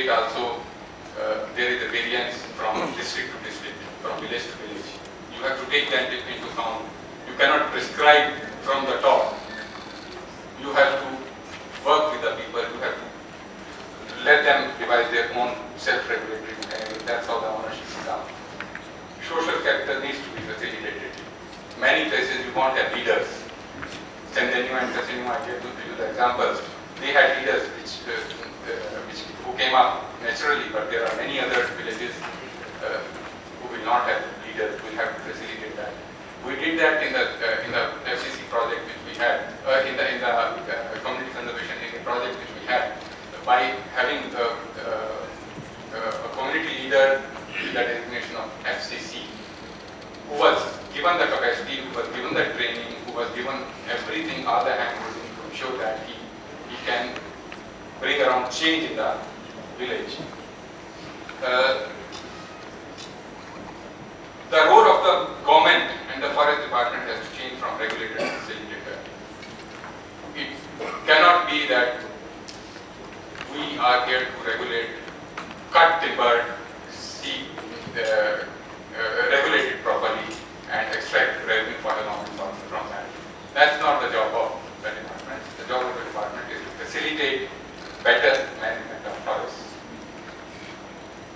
state also, there is a variance from district to district, from village to village. You have to take that into account. You cannot prescribe from the top. You have to work with the people. You have to let them devise their own self-regulatory mechanism. That's how the ownership is done. Social capital needs to be facilitated. Many places you won't have leaders. Centennial and Casino, I gave you the examples. They had leaders who came up naturally, but there are many other villages who will not have leaders. We have to facilitate that. We did that in the FCC project which we had, in the community conservation project which we had, by having a community leader with the designation of FCC, who was given the capacity, who was given the training, who was given everything, all the handholding to ensure that he can bring around change in the village. The role of the government and the forest department has to change from regulator to facilitator. It cannot be that we are here to regulate, cut timber, see regulate it properly, and extract revenue for the government from that. That's not the job of the department. The job of the department is to facilitate better management of forests.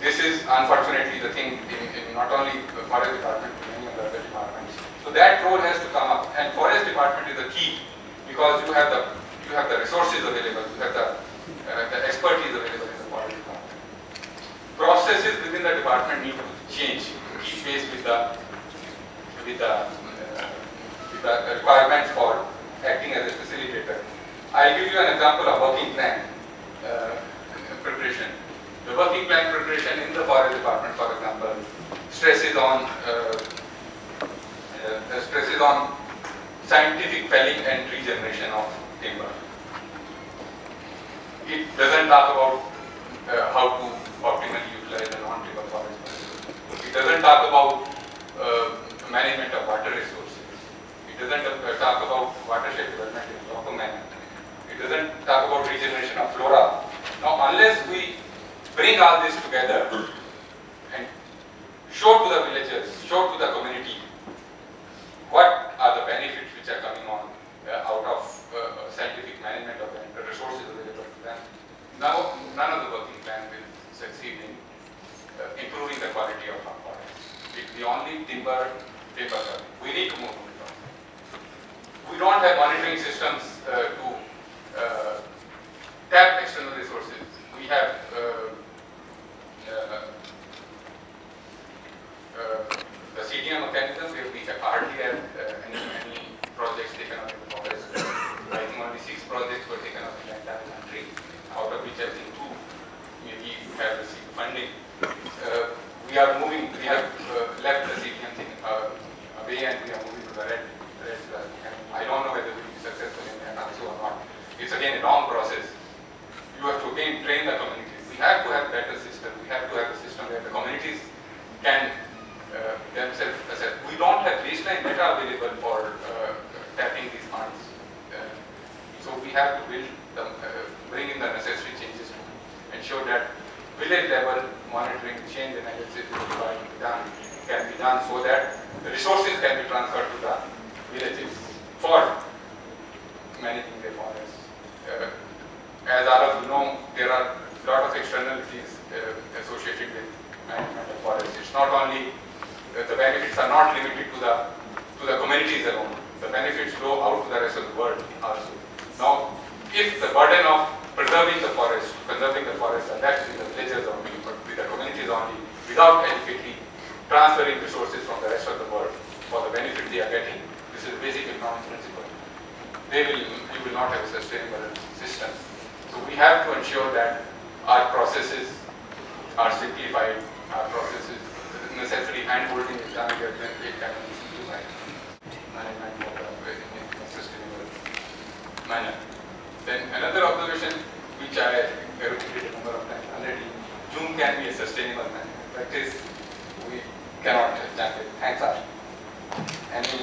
This is unfortunately the thing in not only the forest department, but many of the other departments. So that role has to come up, and forest department is the key, because you have the resources available, you have the expertise available in the forest department. Processes within the department need to change, keep pace with the requirements for acting as a facilitator. I'll give you an example of working plan preparation. The working plan preparation in the forest department, for example, stresses on scientific felling and regeneration of timber. It doesn't talk about how to optimally utilize the non-timber forest. It doesn't talk about management of water resources. It doesn't talk about watershed development in a proper manner. It doesn't talk about regeneration of flora. Now, unless we bring all this together and show to the villagers, show to the community what are the benefits which are coming on out of scientific management of the resources available to them, now none of the working plan will succeed in improving the quality of our forests. It's the only timber cutting. We need to move on. We don't have monitoring systems to tap external resources. We have the CDM mechanism where we hardly have any projects taken up in the forest. I think only 6 projects were taken up in the entire country, out of which I think 2 maybe have received funding. We are moving, we have left the CDM thing away, and we are moving to the red. I don't know whether we will be successful in that also or not. It's again a long process. You have to again train the communities. We have to have a better system. We have to have a system where the communities can themselves assess. We don't have baseline data available for tapping these funds. So we have to bring in the necessary changes to ensure that village level monitoring, change analysis can be done so that the resources can be transferred to the villages for managing their forests. As all of you know, there are a lot of externalities associated with management of forests. It's not only the benefits are not limited to the communities alone. The benefits flow out to the rest of the world also. Now, if the burden of preserving the forest, conserving the forest, are left with the villages only, but with the communities only, without adequately transferring resources from the rest of the world for the benefit they are getting, this is a basic economic principle. You will not have a sustainable system. So we have to ensure that our processes are simplified, our processes, necessary hand-holding is done, it can be simplified. Management in a sustainable manner. Then another observation which I repeated a number of times already, June can be a sustainable manner. Practice, we cannot exactly. Thanks, Ash. Any